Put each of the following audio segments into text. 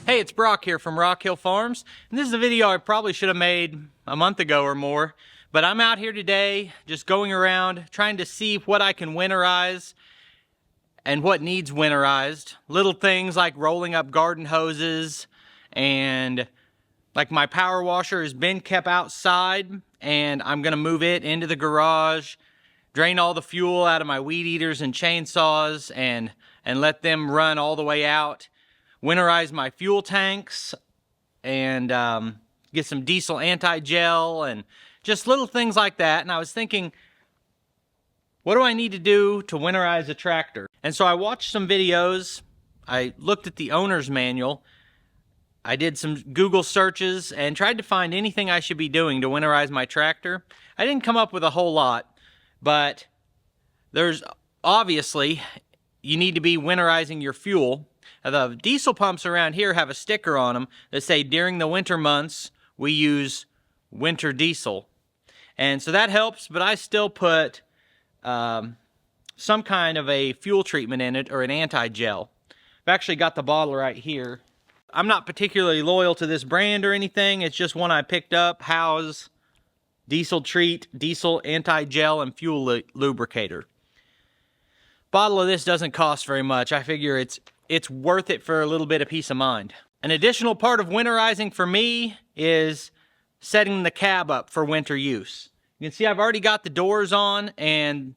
Hey, it's Brock here from Rock Hill Farms, and this is a video I probably should have made a month ago or more, but I'm out here today just going around trying to see what I can winterize and what needs winterized. Little things like rolling up garden hoses, and like my power washer has been kept outside and I'm gonna move it into the garage, drain all the fuel out of my weed eaters and chainsaws and let them run all the way out. Winterize my fuel tanks and get some diesel anti-gel and just little things like that. And I was thinking, what do I need to do to winterize a tractor? And so I watched some videos. I looked at the owner's manual. I did some Google searches and tried to find anything I should be doing to winterize my tractor. I didn't come up with a whole lot, but there's obviously, you need to be winterizing your fuel. The diesel pumps around here have a sticker on them that say during the winter months we use winter diesel, and so that helps, but I still put some kind of a fuel treatment in it or an anti-gel. I've actually got the bottle right here. I'm not particularly loyal to this brand or anything. It's just one I picked up. Howe's Diesel Treat, Diesel Anti-Gel and Fuel Lubricator. Bottle of this doesn't cost very much. I figure it's worth it for a little bit of peace of mind. An additional part of winterizing for me is setting the cab up for winter use. You can see I've already got the doors on and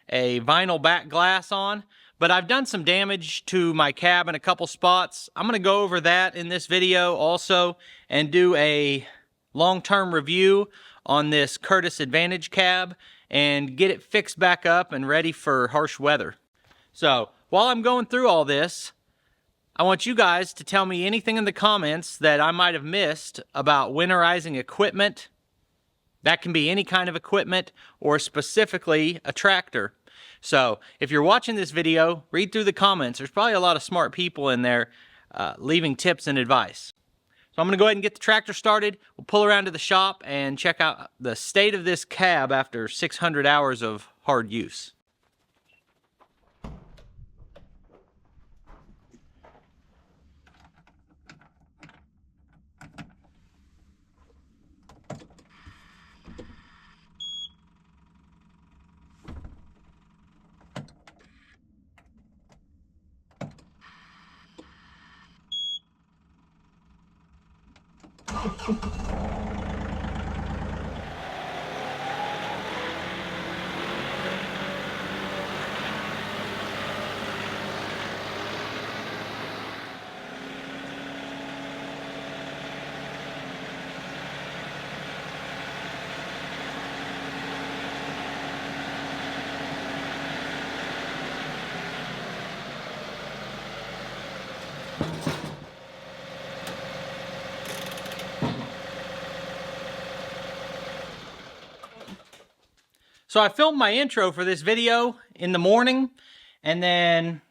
a vinyl back glass on, but I've done some damage to my cab in a couple spots. I'm gonna go over that in this video also and do a long-term review on this Curtis Advantage cab and get it fixed back up and ready for harsh weather. So while I'm going through all this, I want you guys to tell me anything in the comments that I might have missed about winterizing equipment. That can be any kind of equipment or specifically a tractor. So if you're watching this video, read through the comments. There's probably a lot of smart people in there leaving tips and advice. So I'm going to go ahead and get the tractor started. We'll pull around to the shop and check out the state of this cab after 600 hours of hard use. So I filmed my intro for this video in the morning, and then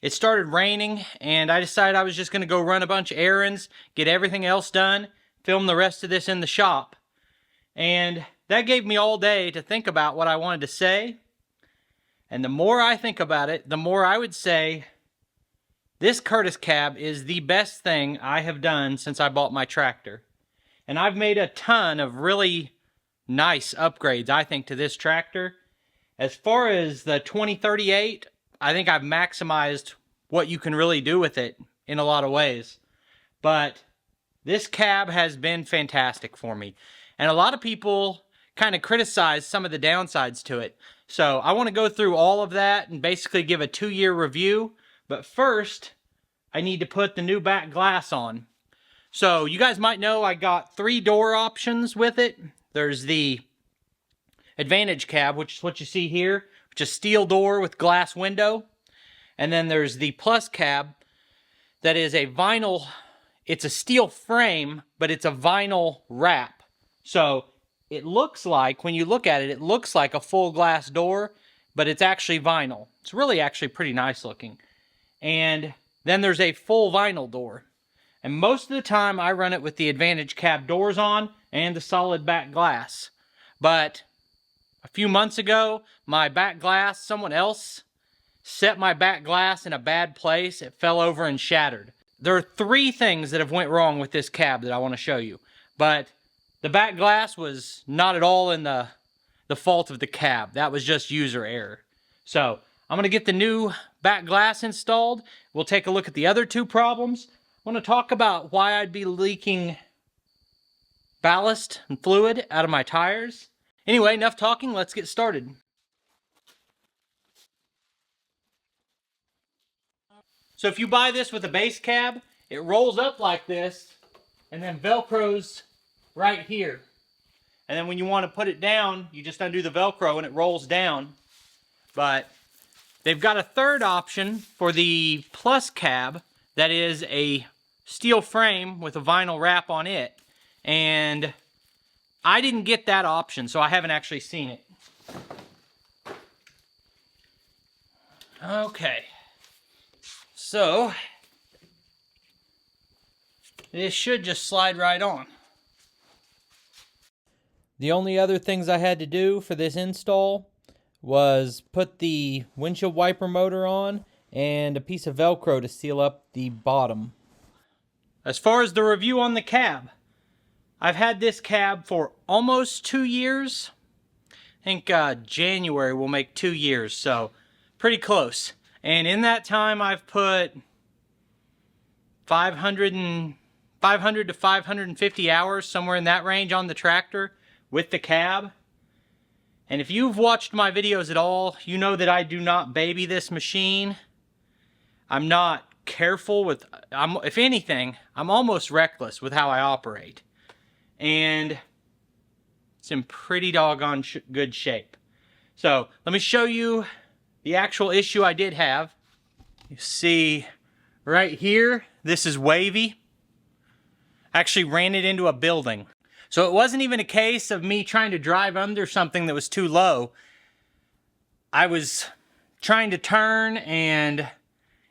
it started raining, and I decided I was just going to go run a bunch of errands, get everything else done, film the rest of this in the shop. And that gave me all day to think about what I wanted to say. And the more I think about it, the more I would say this Curtis cab is the best thing I have done since I bought my tractor. And I've made a ton of really nice upgrades, I think, to this tractor. As far as the 2038, I think I've maximized what you can really do with it in a lot of ways. But this cab has been fantastic for me. And a lot of people kind of criticize some of the downsides to it. So I want to go through all of that and basically give a 2-year review. But first, I need to put the new back glass on. So you guys might know I got 3 door options with it. There's the Advantage cab, which is what you see here, which is steel door with glass window. And then there's the Plus cab that is a vinyl, it's a steel frame, but it's a vinyl wrap. So it looks like, when you look at it, it looks like a full glass door, but it's actually vinyl. It's really actually pretty nice looking. And then there's a full vinyl door. And most of the time I run it with the Advantage cab doors on and the solid back glass. But a few months ago, my back glass, someone else set my back glass in a bad place. It fell over and shattered. there are three things that have went wrong with this cab that I want to show you. But the back glass was not at all in the fault of the cab. That was just user error. So I'm going to get the new back glass installed. We'll take a look at the other two problems. I want to talk about why I'd be leaking ballast and fluid out of my tires. Anyway, enough talking. Let's get started. So if you buy this with a base cab, it rolls up like this and then Velcros right here. And then when you want to put it down, you just undo the Velcro and it rolls down. But they've got a third option for the Plus cab that is a steel frame with a vinyl wrap on it. And I didn't get that option, so I haven't actually seen it. Okay. So, this should just slide right on. The only other things I had to do for this install was put the windshield wiper motor on and a piece of Velcro to seal up the bottom. As far as the review on the cab, I've had this cab for almost 2 years. I think January will make 2 years, so pretty close. And in that time, I've put 500 to 550 hours, somewhere in that range, on the tractor with the cab. And if you've watched my videos at all, you know that I do not baby this machine. I'm not careful with, if anything, I'm almost reckless with how I operate. And it's in pretty doggone good shape. So let me show you the actual issue I did have. You see right here, this is wavy. I actually ran it into a building. So it wasn't even a case of me trying to drive under something that was too low. I was trying to turn and it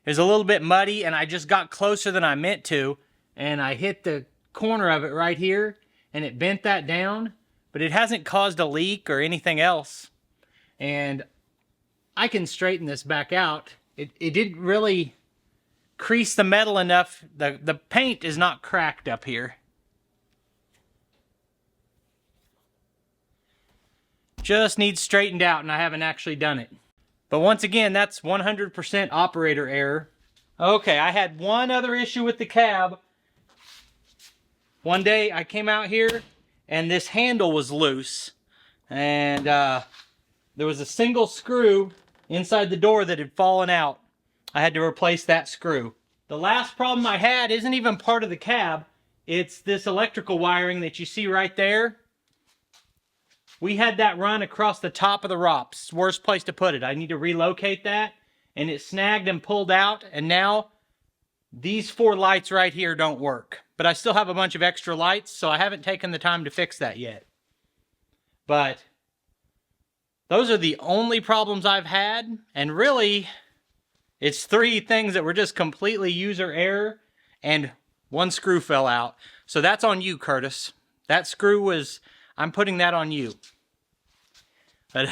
was a little bit muddy and I just got closer than I meant to and I hit the corner of it right here and it bent that down, but it hasn't caused a leak or anything else. And I can straighten this back out. It didn't really crease the metal enough. The paint is not cracked up here. Just needs straightened out and I haven't actually done it. But once again, that's 100% operator error. Okay, I had one other issue with the cab. One day I came out here and this handle was loose. And there was a single screw inside the door that had fallen out. I had to replace that screw. The last problem I had isn't even part of the cab. It's this electrical wiring that you see right there. We had that run across the top of the ROPS. Worst place to put it. I need to relocate that. And it snagged and pulled out. And now these 4 lights right here don't work. But I still have a bunch of extra lights, so I haven't taken the time to fix that yet. But those are the only problems I've had, and really, it's 3 things that were just completely user error, and 1 screw fell out. So that's on you, Curtis. That screw was, I'm putting that on you. But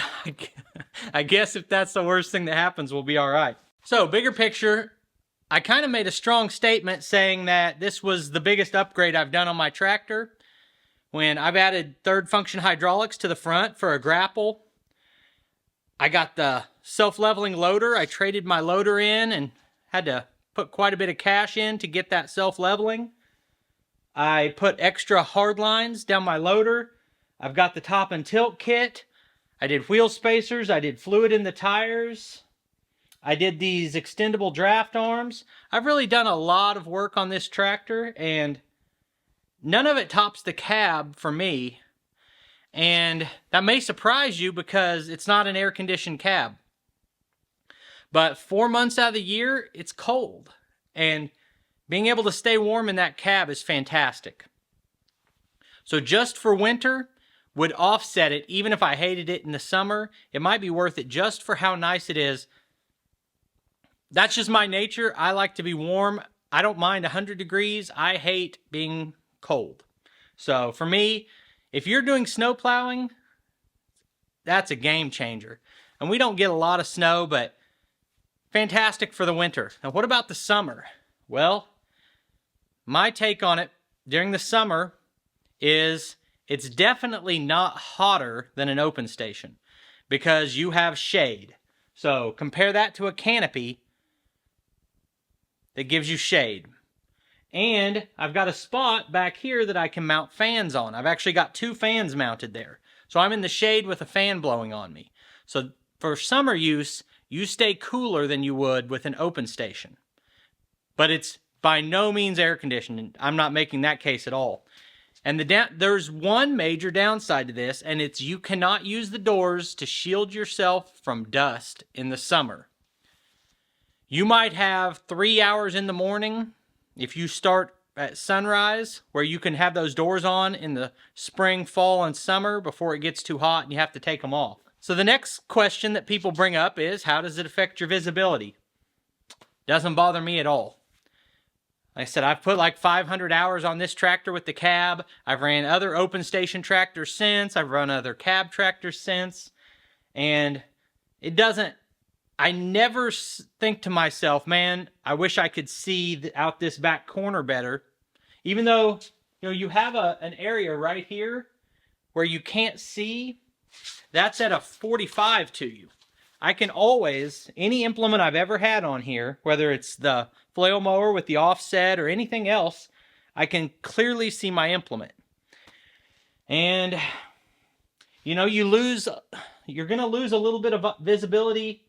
I guess if that's the worst thing that happens, we'll be all right. So, bigger picture, I kind of made a strong statement saying that this was the biggest upgrade I've done on my tractor. When I've added third function hydraulics to the front for a grapple. I got the self-leveling loader. I traded my loader in and had to put quite a bit of cash in to get that self-leveling. I put extra hard lines down my loader. I've got the top and tilt kit. I did wheel spacers. I did fluid in the tires. I did these extendable draft arms. I've really done a lot of work on this tractor, and none of it tops the cab for me. And that may surprise you because it's not an air-conditioned cab. But 4 months out of the year, it's cold. And being able to stay warm in that cab is fantastic. So just for winter, would offset it. Even if I hated it in the summer, it might be worth it just for how nice it is. That's just my nature. I like to be warm. I don't mind 100 degrees. I hate being cold. So for me, if you're doing snow plowing, that's a game changer. And we don't get a lot of snow, but fantastic for the winter. Now what about the summer? Well, my take on it during the summer is it's definitely not hotter than an open station because you have shade. So compare that to a canopy that gives you shade. And I've got a spot back here that I can mount fans on. I've actually got 2 fans mounted there. So I'm in the shade with a fan blowing on me. So for summer use, you stay cooler than you would with an open station. But it's by no means air conditioned. I'm not making that case at all. And there's one major downside to this, and it's you cannot use the doors to shield yourself from dust in the summer. You might have 3 hours in the morning if you start at sunrise where you can have those doors on in the spring, fall, and summer before it gets too hot and you have to take them off. So the next question that people bring up is, how does it affect your visibility? Doesn't bother me at all. Like I said, I've put like 500 hours on this tractor with the cab. I've ran other open station tractors since. I've run other cab tractors since. And it doesn't, I never think to myself, man, I wish I could see out this back corner better. Even though, you have an area right here where you can't see, that's at a 45 to you. I can always, any implement I've ever had on here, whether it's the flail mower with the offset or anything else, I can clearly see my implement. And, you're going to lose a little bit of visibility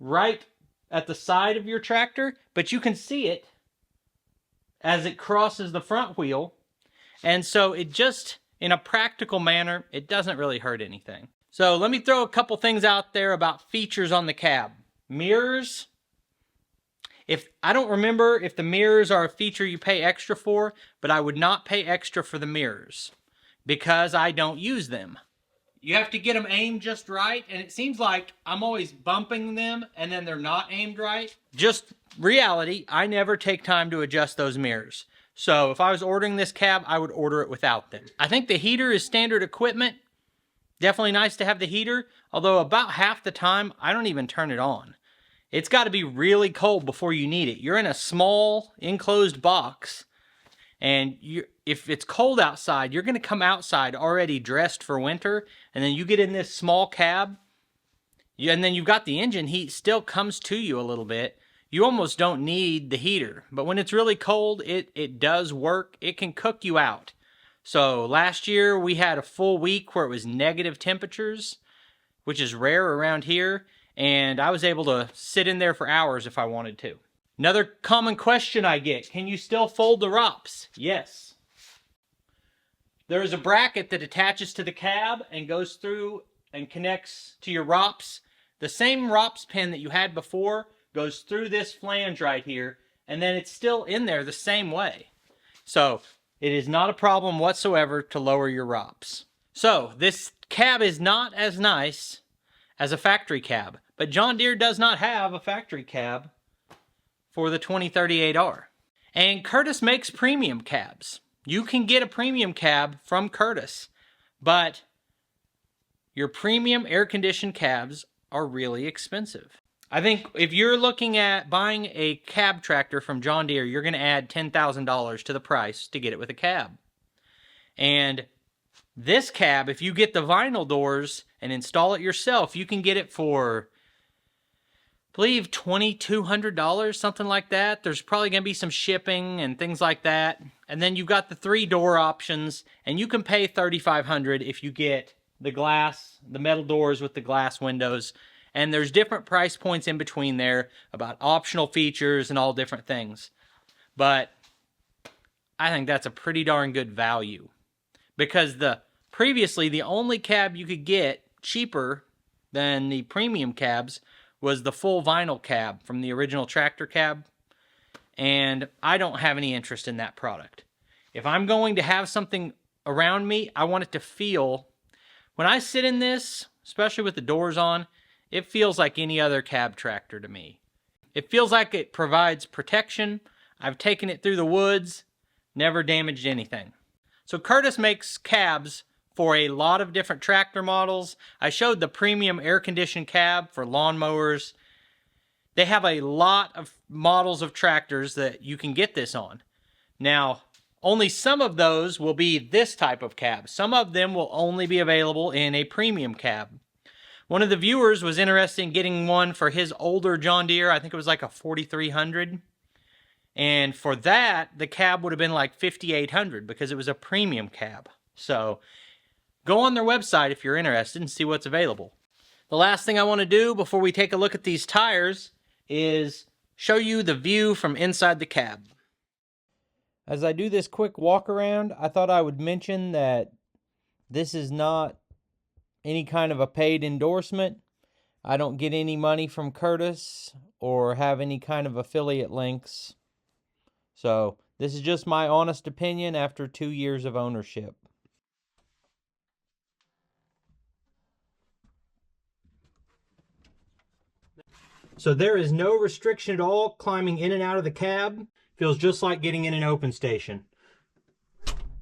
right at the side of your tractor, but you can see it as it crosses the front wheel. And so it just, in a practical manner, it doesn't really hurt anything. So let me throw a couple things out there about features on the cab. Mirrors. I don't remember if the mirrors are a feature you pay extra for, but I would not pay extra for the mirrors because I don't use them. You have to get them aimed just right, and it seems like I'm always bumping them and then they're not aimed right. Just reality, I never take time to adjust those mirrors. So if I was ordering this cab, I would order it without them. I think the heater is standard equipment. Definitely nice to have the heater, although about half the time, I don't even turn it on. It's got to be really cold before you need it. You're in a small, enclosed box, and if it's cold outside, you're going to come outside already dressed for winter, and then you get in this small cab, and then you've got the engine heat still comes to you a little bit. You almost don't need the heater, but when it's really cold, it does work. It can cook you out. So last year we had a full week where it was negative temperatures, which is rare around here, and I was able to sit in there for hours if I wanted to. Another common question I get, can you still fold the ROPS? Yes. There is a bracket that attaches to the cab and goes through and connects to your ROPS. The same ROPS pin that you had before goes through this flange right here, and then it's still in there the same way. So it is not a problem whatsoever to lower your ROPS. So this cab is not as nice as a factory cab, but John Deere does not have a factory cab for the 2038R. And Curtis makes premium cabs. You can get a premium cab from Curtis, but your premium air-conditioned cabs are really expensive. I think if you're looking at buying a cab tractor from John Deere, you're going to add $10,000 to the price to get it with a cab. And this cab, if you get the vinyl doors and install it yourself, you can get it for, I believe, $2,200, something like that. There's probably going to be some shipping and things like that. And then you've got the 3-door options, and you can pay $3,500 if you get the metal doors with the glass windows. And there's different price points in between there about optional features and all different things. But I think that's a pretty darn good value. Because previously, the only cab you could get cheaper than the premium cabs was the full vinyl cab from the original tractor cab. And I don't have any interest in that product. If I'm going to have something around me, I want it to feel, when I sit in this, especially with the doors on, it feels like any other cab tractor to me. It feels like it provides protection. I've taken it through the woods, never damaged anything. So Curtis makes cabs for a lot of different tractor models. I showed the premium air-conditioned cab for lawnmowers. They have a lot of models of tractors that you can get this on. Now, only some of those will be this type of cab. Some of them will only be available in a premium cab. One of the viewers was interested in getting one for his older John Deere. I think it was like a 4300. And for that, the cab would have been like 5800 because it was a premium cab. So go on their website if you're interested and see what's available. The last thing I want to do before we take a look at these tires is show you the view from inside the cab. As I do this quick walk around, I thought I would mention that this is not any kind of a paid endorsement. I don't get any money from Curtis or have any kind of affiliate links. So this is just my honest opinion after 2 years of ownership. So there is no restriction at all climbing in and out of the cab. Feels just like getting in an open station.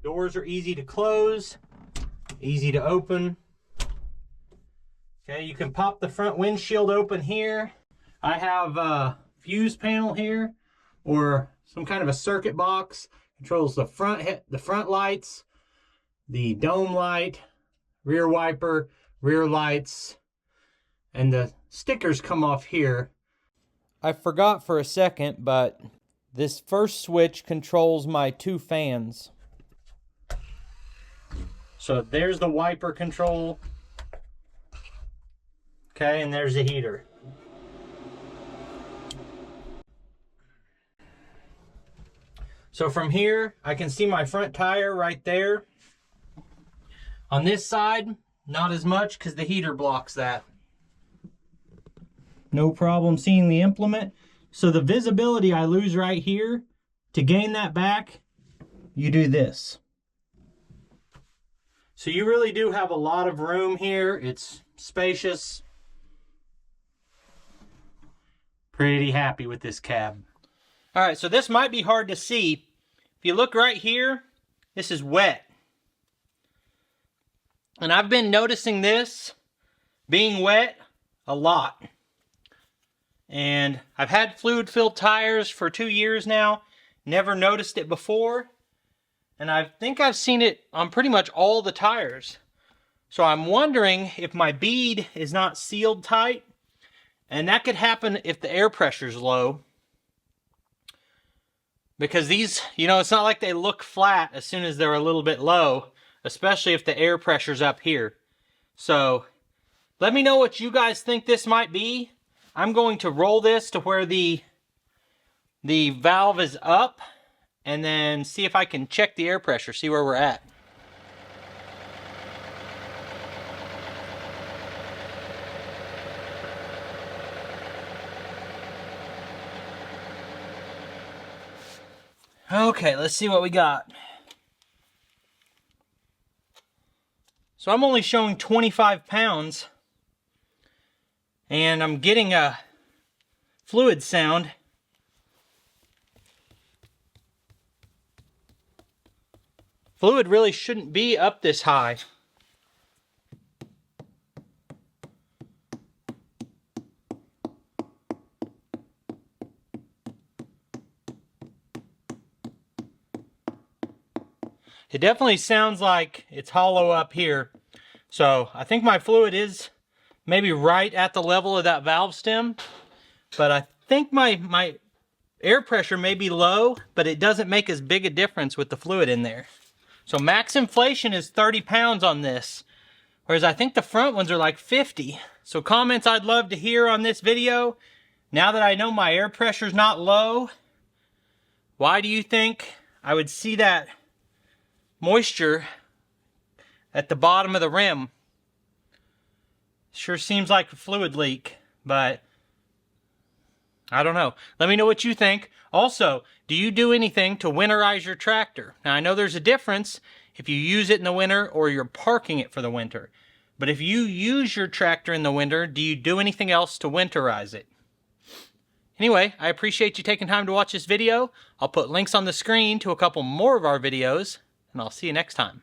Doors are easy to close, easy to open. Okay, you can pop the front windshield open here. I have a fuse panel here, or some kind of a circuit box. Controls the front lights, the dome light, rear wiper, rear lights, and the stickers come off here. I forgot for a second, but this first switch controls my 2 fans. So there's the wiper control. Okay, and there's the heater. So from here, I can see my front tire right there. On this side, not as much because the heater blocks that. No problem seeing the implement. So the visibility I lose right here, to gain that back, you do this. So you really do have a lot of room here. It's spacious. Pretty happy with this cab. All right, so this might be hard to see. If you look right here, this is wet. And I've been noticing this being wet a lot. And I've had fluid-filled tires for 2 years now. Never noticed it before. And I think I've seen it on pretty much all the tires. So I'm wondering if my bead is not sealed tight. And that could happen if the air pressure's low. Because these, you know, it's not like they look flat as soon as they're a little bit low. Especially if the air pressure's up here. So let me know what you guys think this might be. I'm going to roll this to where the valve is up and then see if I can check the air pressure, see where we're at. Okay, let's see what we got. So I'm only showing 25 pounds. And I'm getting a fluid sound. Fluid really shouldn't be up this high. It definitely sounds like it's hollow up here. So I think my fluid is maybe right at the level of that valve stem, but I think my air pressure may be low, but it doesn't make as big a difference with the fluid in there. So max inflation is 30 pounds on this, whereas I think the front ones are like 50. So comments I'd love to hear on this video. Now that I know my air pressure's not low, why do you think I would see that moisture at the bottom of the rim? Sure seems like a fluid leak, but I don't know. Let me know what you think. Also, do you do anything to winterize your tractor? Now, I know there's a difference if you use it in the winter or you're parking it for the winter. But if you use your tractor in the winter, do you do anything else to winterize it? Anyway, I appreciate you taking time to watch this video. I'll put links on the screen to a couple more of our videos, and I'll see you next time.